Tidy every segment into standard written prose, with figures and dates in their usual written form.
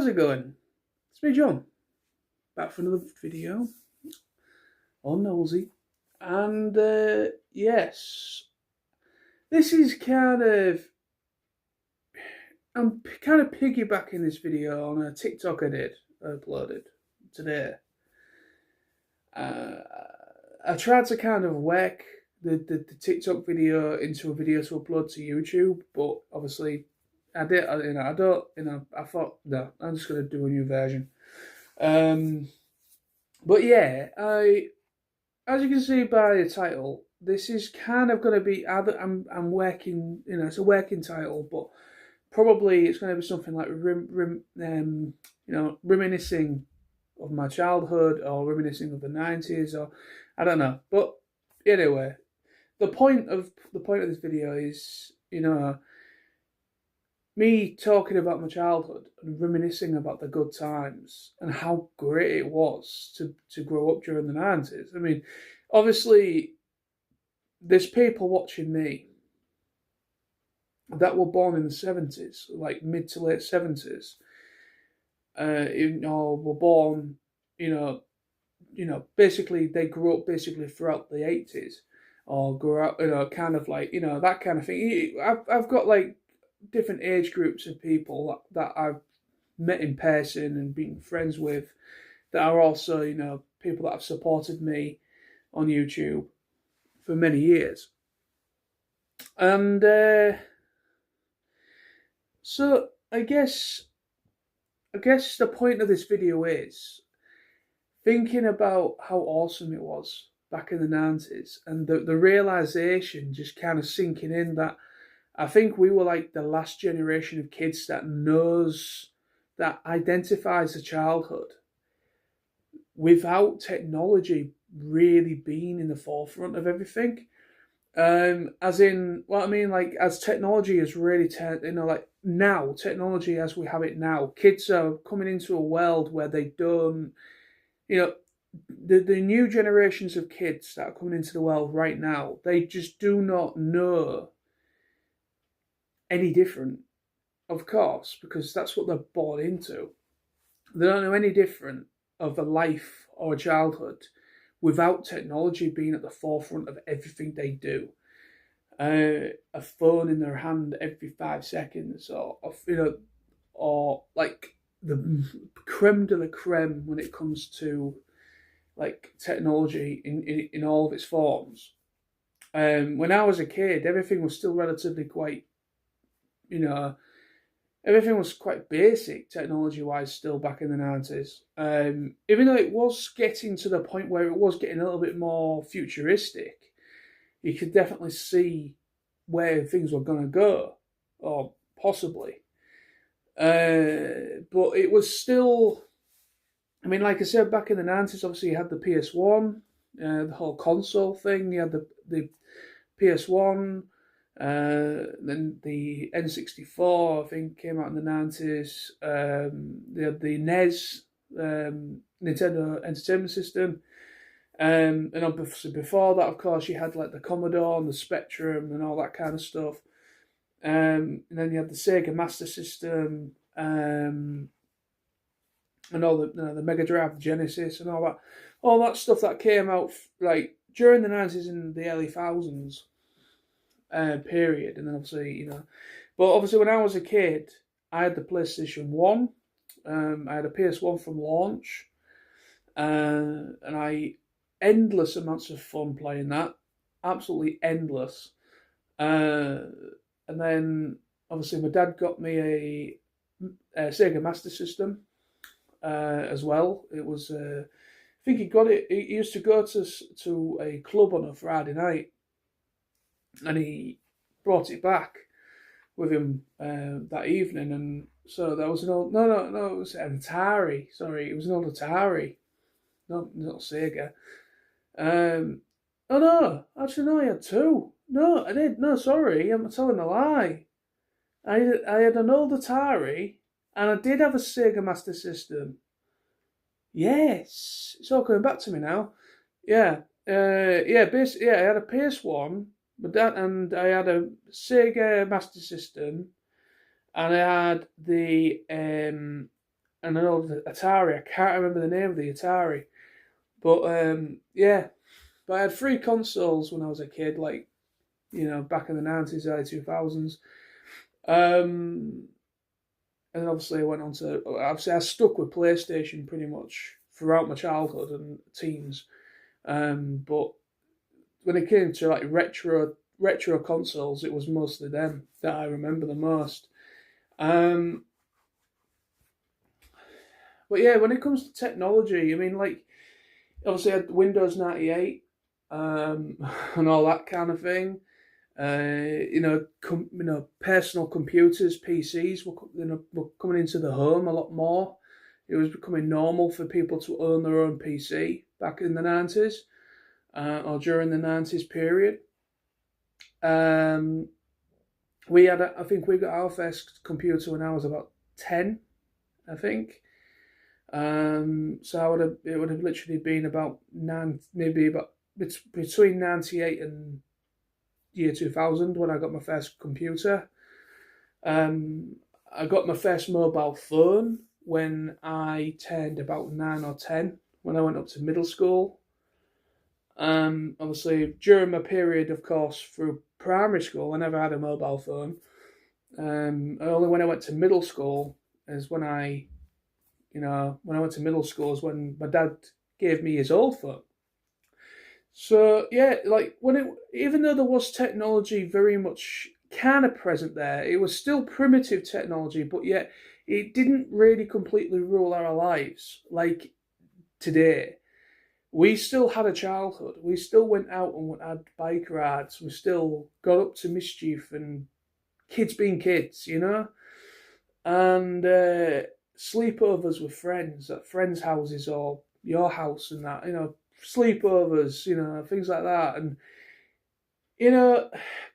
How's it going? It's me, John, back for another video on Nosy. And yes, this is I'm kind of piggybacking this video on a TikTok I uploaded today. I tried to kind of work the TikTok video into a video to upload to YouTube, but obviously I thought, no, I'm just going to do a new version. But yeah, as you can see by the title, this is kind of going to be, I'm working, it's a working title, but probably it's going to be something like reminiscing of my childhood, or reminiscing of the 90s, or I don't know. But anyway, the point of this video is, me talking about my childhood and reminiscing about the good times and how great it was to grow up during the 90s. I mean, obviously, there's people watching me that were born in the 70s, like mid to late 70s, were born, basically they grew up basically throughout the 80s, or grew up, kind of like, that kind of thing. I've got like different age groups of people that I've met in person and been friends with, that are also, people that have supported me on YouTube for many years. And so I guess the point of this video is thinking about how awesome it was back in the 90s, and the realization just kind of sinking in that I think we were like the last generation of kids that identifies a childhood without technology really being in the forefront of everything. As in, what I mean, like, as technology has really turned, like now, technology as we have it now, kids are coming into a world where they don't, the new generations of kids that are coming into the world right now, they just do not know any different, of course, because that's what they're born into. They don't know any different of a life or a childhood without technology being at the forefront of everything they do. A phone in their hand every 5 seconds, or like the creme de la creme when it comes to like technology in all of its forms. When I was a kid, everything was still relatively quite, everything was quite basic technology-wise still back in the 90s. Even though it was getting to the point where it was getting a little bit more futuristic, you could definitely see where things were going to go, or possibly. But it was still, I mean, like I said, back in the 90s, obviously you had the PS1, the whole console thing. You had the PS1, then the N64, I think, came out in the 90s. They had the NES, Nintendo Entertainment System. And obviously before that, of course, you had like the Commodore and the Spectrum and all that kind of stuff. And then you had the Sega Master System, and all the Mega Drive, the Genesis, and all that stuff that came out like during the 90s and the early thousands period. And then obviously, but obviously when I was a kid, I had the PlayStation 1. I had a PS1 from launch, and I endless amounts of fun playing that, absolutely endless. And then obviously my dad got me a Sega Master System as well. It was, I think he got it. He used to go to a club on a Friday night, and he brought it back with him that evening. And so that was an old, no, it was an Atari. Sorry, it was an old Atari, not Sega. Oh no, actually no, I had two. No, I did. No, sorry, I'm telling a lie. I had an old Atari, and I did have a Sega Master System. Yes, it's all coming back to me now. Yeah, basically, yeah, I had a PS1, and I had a Sega Master System, and I had the and I know the Atari. I can't remember the name of the Atari, but yeah. But I had three consoles when I was a kid, like back in the 90s, early 2000s. And then obviously I went on to obviously I stuck with PlayStation pretty much throughout my childhood and teens. But when it came to like retro consoles, it was mostly them that I remember the most. Um, but yeah, when it comes to technology, I mean, like obviously I had Windows 98 and all that kind of thing. Personal computers, PCs were coming into the home a lot more. It was becoming normal for people to own their own PC back in the 90s or during the 90s period. Um, I think we got our first computer when I was about 10, I think. So it would have literally been about maybe about between 98 and year 2000 when I got my first computer. I got my first mobile phone when I turned about 9 or 10, when I went up to middle school. Obviously, during my period, of course, through primary school, I never had a mobile phone. Only when I went to middle school is when when I went to middle school is when my dad gave me his old phone. So yeah, like even though there was technology very much kind of present there, it was still primitive technology, but yet it didn't really completely rule our lives like today. We still had a childhood. We still went out and had bike rides. We still got up to mischief and kids being kids, and sleepovers with friends at friends' houses or your house and that, sleepovers, things like that. And,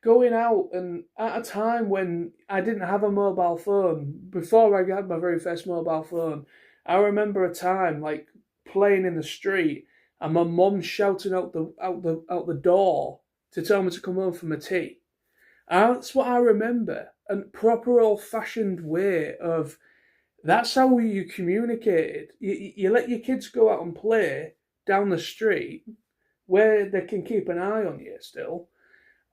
going out and at a time when I didn't have a mobile phone, before I had my very first mobile phone, I remember a time like playing in the street and my mum shouting out the door to tell me to come home for my tea. And that's what I remember. A proper old fashioned way of that's how you communicated. You let your kids go out and play down the street where they can keep an eye on you still.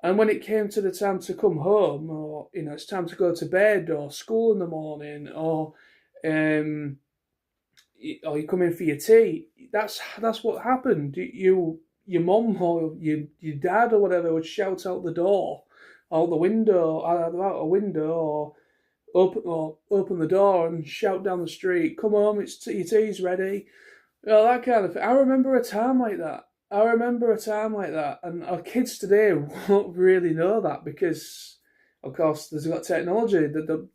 And when it came to the time to come home, or it's time to go to bed, or school in the morning, um, or you come in for your tea, that's what happened. Your mum or your dad or whatever would shout out the door, out the window, out a window, or open the door and shout down the street, "Come home, your tea's ready." That kind of thing. I remember a time like that. And our kids today won't really know that because, of course, there's got technology. The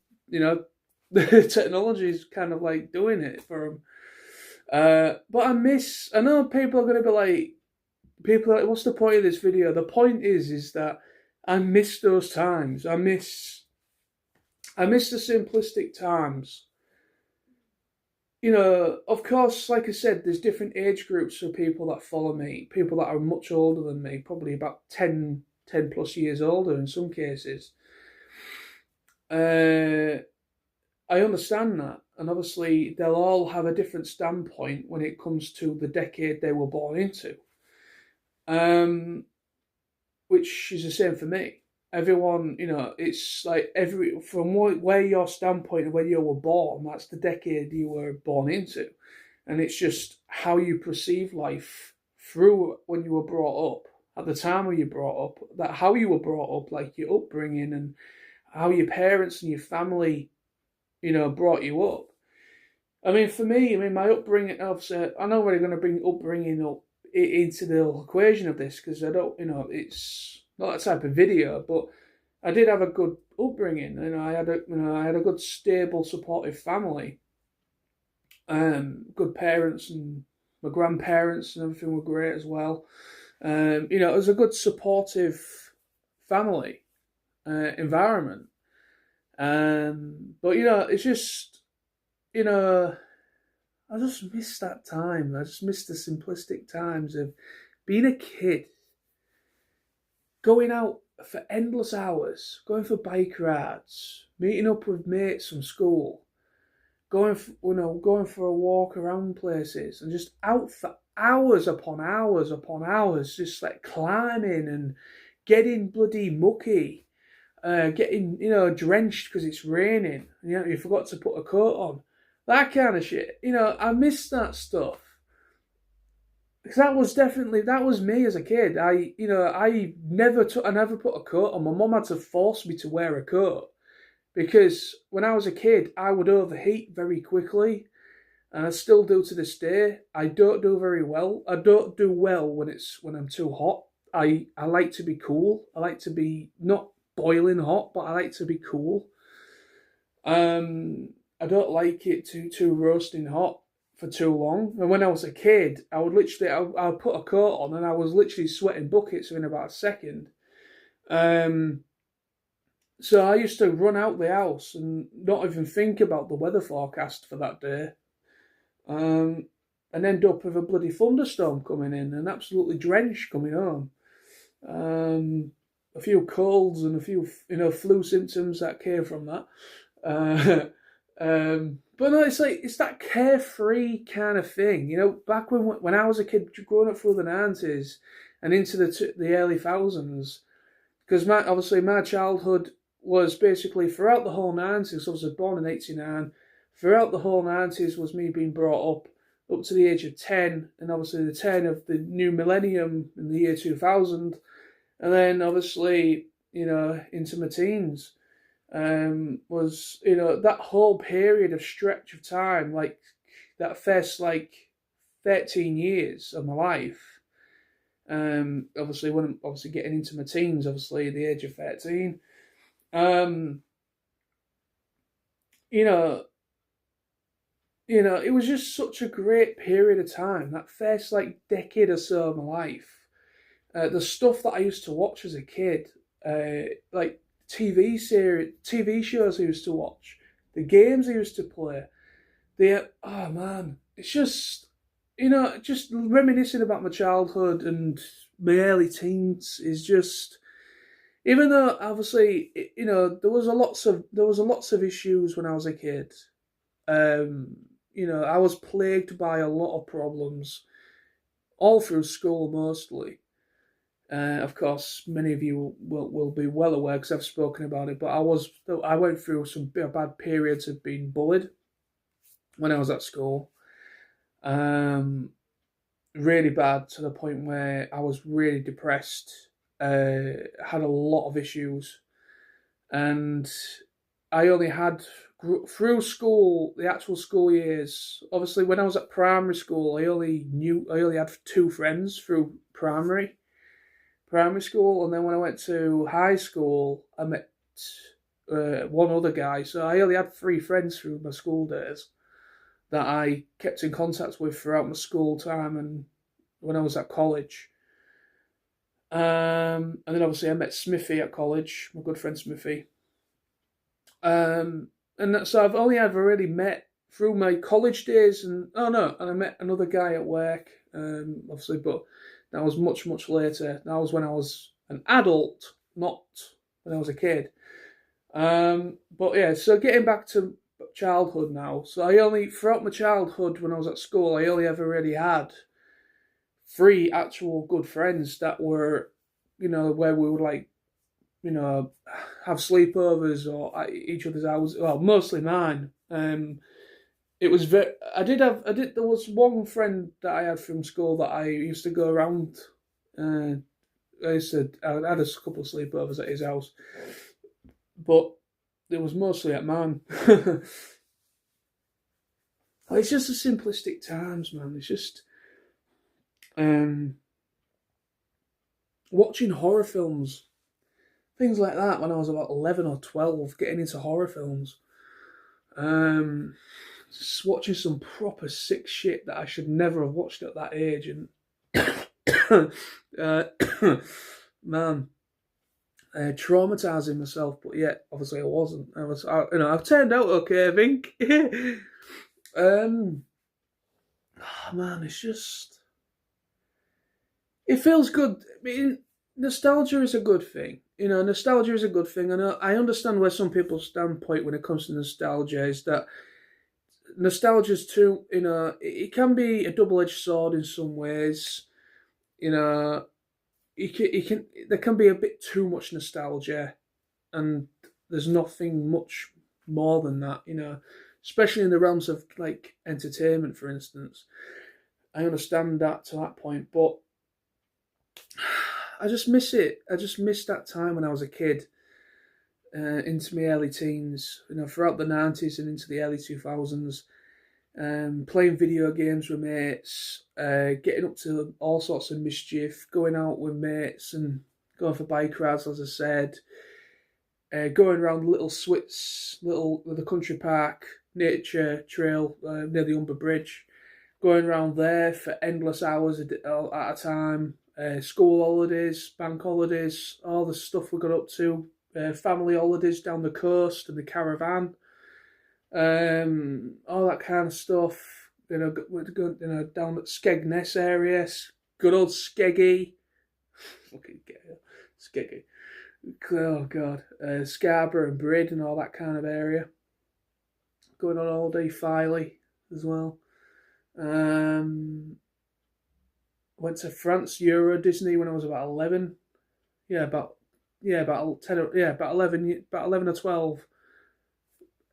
technology is kind of like doing it for them. But I know people are going to be like, what's the point of this video? The point is that I miss those times. I miss the simplistic times. Of course, like I said, there's different age groups for people that follow me. People that are much older than me, probably about 10 plus years older in some cases. I understand that. And obviously, they'll all have a different standpoint when it comes to the decade they were born into. Which is the same for me. Everyone, it's like from where your standpoint of where you were born, that's the decade you were born into. And it's just how you perceive life through when you were brought up, at the time when you brought up, that how you were brought up, like your upbringing and how your parents and your family, brought you up. I mean, for me, my upbringing, obviously, I'm not really going to bring upbringing up into the equation of this because I don't, it's not that type of video, but I did have a good upbringing. I had a good, stable, supportive family. Good parents and my grandparents and everything were great as well. It was a good, supportive family environment. But it's just, I just miss that time. I just miss the simplistic times of being a kid, going out for endless hours, going for bike rides, meeting up with mates from school, going for a walk around places and just out for hours upon hours, just like climbing and getting bloody mucky, getting drenched because it's raining. You forgot to put a coat on, that kind of shit. I miss that stuff because that was me as a kid. I never put a coat on. My mum had to force me to wear a coat because when I was a kid, I would overheat very quickly, and I still do to this day. I don't do very well. I don't do well when I'm too hot. I like to be cool. I like to be not boiling hot, but I like to be cool. I don't like it too roasting hot for too long. And when I was a kid, I would put a coat on, and I was literally sweating buckets in about a second. So I used to run out the house and not even think about the weather forecast for that day, and end up with a bloody thunderstorm coming in and absolutely drenched coming home. A few colds and a few flu symptoms that came from that. But no, it's that carefree kind of thing. Back when I was a kid, growing up through the 90s and into the early thousands, because obviously my childhood was basically throughout the whole 90s. I was born in 89. Throughout the whole 90s was me being brought up to the age of 10, and obviously the 10 of the new millennium in the year 2000, and then obviously, into my teens, was, that whole period of stretch of time, like that first, like 13 years of my life. Obviously when I'm obviously getting into my teens, obviously at the age of 13, it was just such a great period of time. That first like decade or so of my life, the stuff that I used to watch as a kid, like TV shows I used to watch, the games I used to play. Oh man, it's just just reminiscing about my childhood and my early teens is just. Even though obviously there was a lots of issues when I was a kid. I was plagued by a lot of problems all through school mostly. Of course, many of you will be well aware because I've spoken about it. But I went through some bad periods of being bullied when I was at school. Really bad to the point where I was really depressed. Had a lot of issues, and I only had through school, the actual school years. Obviously, when I was at primary school, I only had 2 friends through primary school, and then when I went to high school, I met one other guy. So I only had 3 friends through my school days that I kept in contact with throughout my school time and when I was at college. And then obviously I met Smithy at college, my good friend Smithy. And so I've only ever really met through my college days, and I met another guy at work, obviously, but that was much, much later. That was when I was an adult, not when I was a kid. But yeah, so getting back to childhood now. So throughout my childhood when I was at school, I only ever really had 3 actual good friends that were, where we would like, have sleepovers or at each other's houses. Well, mostly mine. It was there was one friend that I had from school that I used to go around. I had a couple of sleepovers at his house, but it was mostly at mine. It's just the simplistic times, man. It's just watching horror films, things like that. When I was about 11 or 12, getting into horror films, just watching some proper sick shit that I should never have watched at that age, and man, traumatizing myself. But yet, obviously, I wasn't. I've turned out okay, I think. Man, it's just. It feels good. I mean, nostalgia is a good thing. Nostalgia is a good thing. And I understand where some people's standpoint when it comes to nostalgia is that nostalgia's too, it can be a double-edged sword in some ways. You know, there can be a bit too much nostalgia, and there's nothing much more than that. Especially in the realms of like entertainment, for instance. I understand that to that point, but I just miss it. I just miss that time when I was a kid, into my early teens. Throughout the '90s and into the early 2000s. Playing video games with mates, getting up to all sorts of mischief, going out with mates and going for bike rides, as I said, going around little Swits, the country park, nature trail near the Humber Bridge, going around there for endless hours at a time, school holidays, bank holidays, all the stuff we got up to, family holidays down the coast and the caravan. All that kind of stuff. We're going, down at Skegness area, good old Skeggy, fucking Skeggy. Oh god, Scarborough and Brid and all that kind of area. Going on all day Filey as well. Went to France Euro Disney when I was about 11. About 10. About 11. About 11 or 12.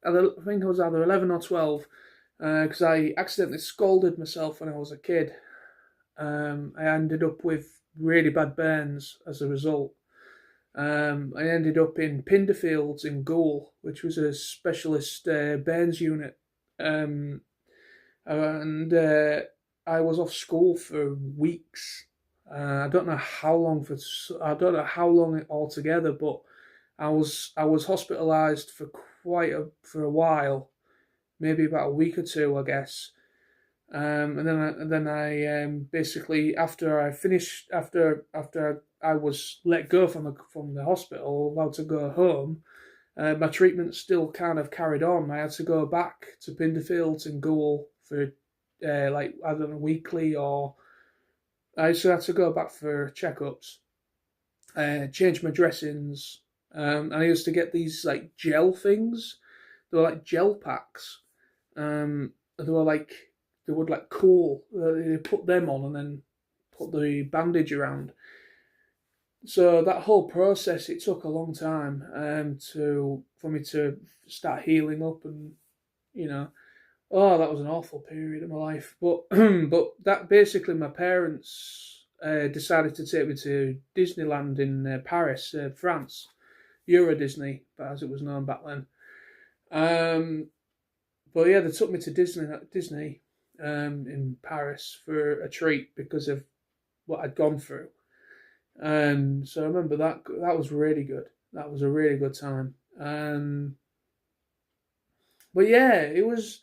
I think I was either 11 or 12, because I accidentally scalded myself when I was a kid. I ended up with really bad burns as a result. I ended up in Pinderfields in Goole, which was a specialist burns unit. And I was off school for weeks. I don't know how long altogether, but I was hospitalised for for a while, maybe about a week or two, I guess. And then I basically after I was let go from the hospital, allowed to go home, my treatment still kind of carried on. I had to go back to Pinderfields and Goole for like, I don't know, weekly, or I just had to go back for checkups, change my dressings. And I used to get these like gel things. They were like gel packs. They would like cool. They put them on and then put the bandage around. So that whole process, it took a long time for me to start healing up, and that was an awful period of my life. But but that basically, my parents decided to take me to Disneyland in Paris, France. Euro Disney, as it was known back then. But yeah, they took me to Disney in Paris for a treat because of what I'd gone through. So I remember that was really good. That was a really good time. But yeah, it was.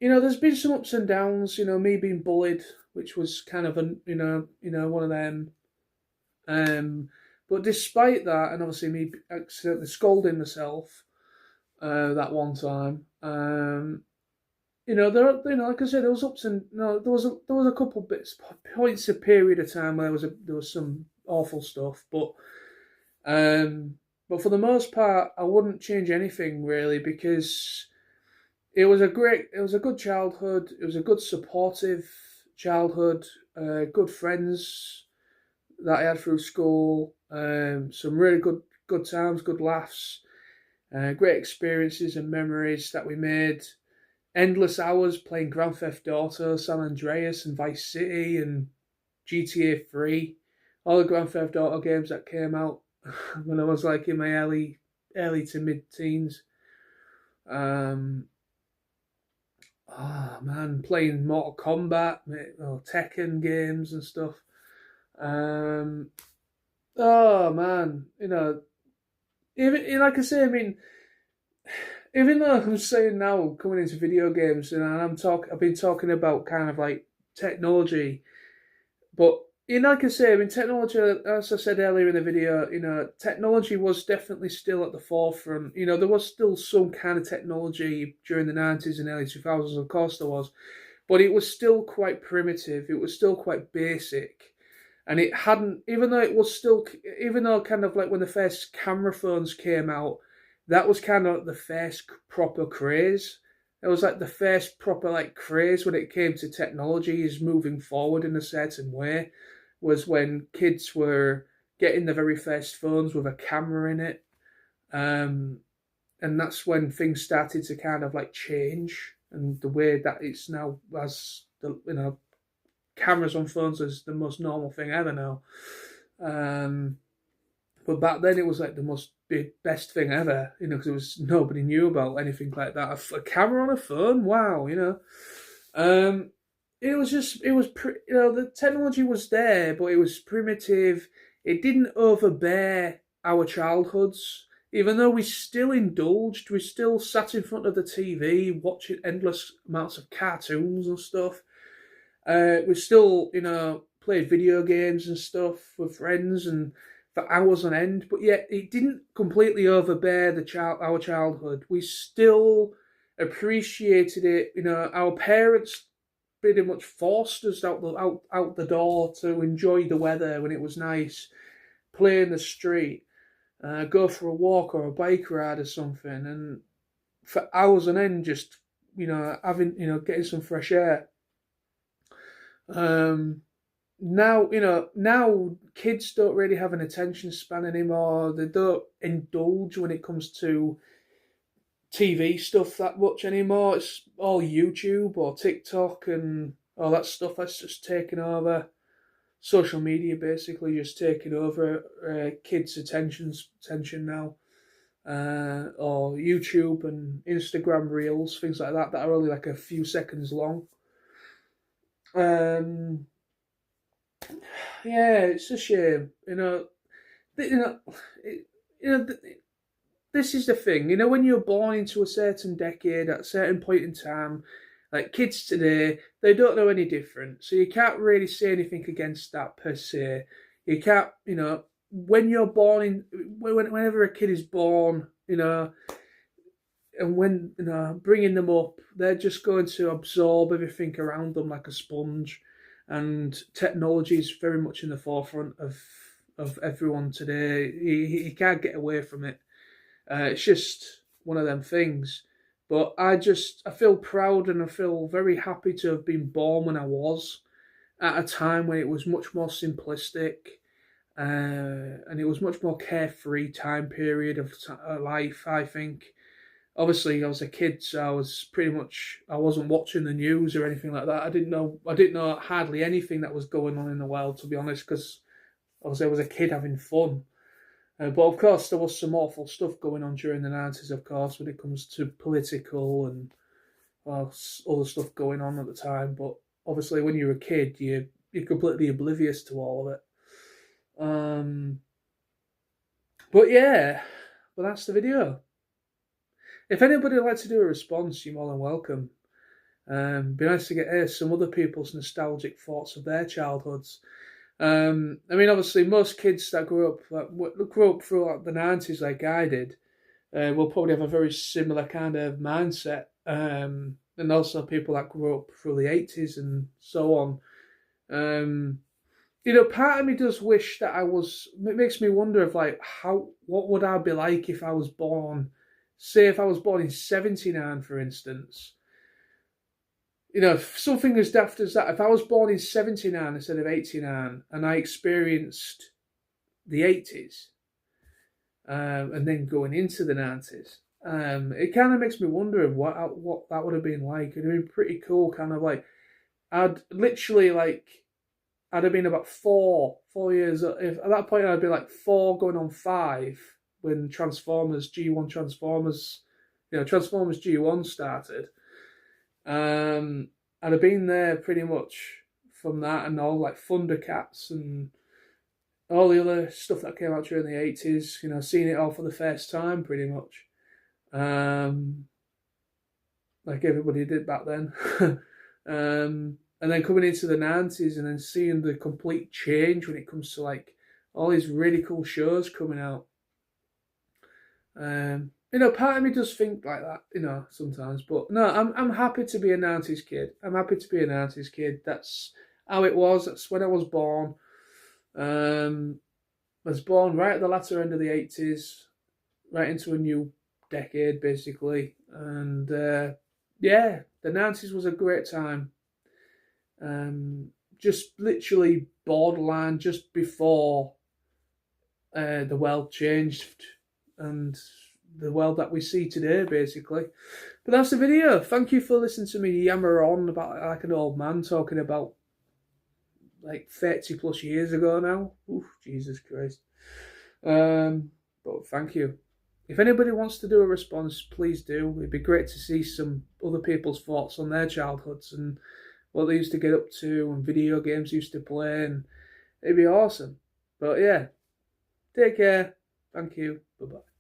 There's been some ups and downs. Me being bullied, which was kind of one of them. But despite that, and obviously me accidentally scolding myself that one time, like I said, there was ups and there was a couple points of period of time where there was some awful stuff, but for the most part, I wouldn't change anything really, because it was a good childhood. It was a good supportive childhood. Good friends that I had through school. Some really good times, good laughs, great experiences and memories that we made. Endless hours playing Grand Theft Auto, San Andreas, and Vice City, and GTA 3. All the Grand Theft Auto games that came out when I was like in my early to mid teens. Oh man, playing Mortal Kombat, Tekken games and stuff. Oh man, even like I say, I mean, even though I'm saying now coming into video games, and I've been talking about kind of like technology, but like I say, I mean, technology, as I said earlier in the video, technology was definitely still at the forefront. There was still some kind of technology during the 90s and early 2000s, of course there was, but it was still quite primitive. It was still quite basic. And it hadn't, even though kind of like when the first camera phones came out, that was kind of the first proper craze. It was like the first proper like craze when it came to technology is moving forward in a certain way. Was when kids were getting the very first phones with a camera in it, um, and that's when things started to kind of like change, and the way that it's now as the cameras on phones is the most normal thing ever now. Um, but back then it was like the most best thing ever, because it was nobody knew about anything like that. A camera on a phone, wow. Um, it was just the technology was there, but it was primitive. It didn't overbear our childhoods. Even though we still indulged, we still sat in front of the TV watching endless amounts of cartoons and stuff. We still, played video games and stuff with friends and for hours on end. But yet, it didn't completely overbear our childhood. We still appreciated it. Our parents pretty much forced us out the door to enjoy the weather when it was nice, play in the street, go for a walk or a bike ride or something, and for hours on end, just having getting some fresh air. Now kids don't really have an attention span anymore. They don't indulge when it comes to TV stuff that much anymore. It's all YouTube or TikTok and all that stuff that's just taken over. Social media basically just taking over kids' attention now. Or YouTube and Instagram reels, things like that are only like a few seconds long. Yeah, it's a shame. This is the thing. When you're born into a certain decade at a certain point in time, like kids today, they don't know any different. So you can't really say anything against that per se. You can't, when you're born whenever a kid is born, and when bringing them up, they're just going to absorb everything around them like a sponge, and technology is very much in the forefront of everyone today. You can't get away from it. It's just one of them things. But I feel proud and I feel very happy to have been born when I was, at a time when it was much more simplistic, and it was much more carefree time period of life, I think. Obviously, I was a kid, so I wasn't watching the news or anything like that. I didn't know hardly anything that was going on in the world, to be honest, because obviously I was a kid having fun. But of course, there was some awful stuff going on during the 90s, of course, when it comes to political and other stuff going on at the time. But obviously, when you're a kid, you're completely oblivious to all of it. But yeah, but that's the video. If anybody would like to do a response, you're more than welcome. Be nice to get some other people's nostalgic thoughts of their childhoods. Obviously, most kids that grew up through the 90s, like I did, will probably have a very similar kind of mindset. And also people that grew up through the 80s and so on. Part of me does wish that it makes me wonder of like what would I be like if I was born, say if I was born in 79, for instance. Something as daft as that. If I was born in 79 instead of 89 and I experienced the 80s, and then going into the 90s, it kind of makes me wonder of what that would have been like. It'd have been pretty cool, kind of like, I'd have been about 4 years. If at that point I'd be like 4 going on 5 when Transformers G1 started. I'd have been there pretty much from that, and all like Thundercats and all the other stuff that came out during the 80s. Seeing it all for the first time, pretty much. Like everybody did back then. And then coming into the 90s and then seeing the complete change when it comes to like all these really cool shows coming out. Part of me does think like that, sometimes. But no, I'm happy to be a 90s kid. I'm happy to be a 90s kid. That's how it was. That's when I was born. I was born right at the latter end of the 80s, right into a new decade, basically. And yeah, the 90s was a great time. Just literally borderline just before the world changed and the world that we see today, basically. But that's the video. Thank you for listening to me yammer on about like an old man talking about like 30 plus years ago now. Oof, Jesus Christ. But thank you. If anybody wants to do a response, please do. It'd be great to see some other people's thoughts on their childhoods and what they used to get up to and video games used to play, and it'd be awesome. But yeah, take care. Thank you. Bye bye.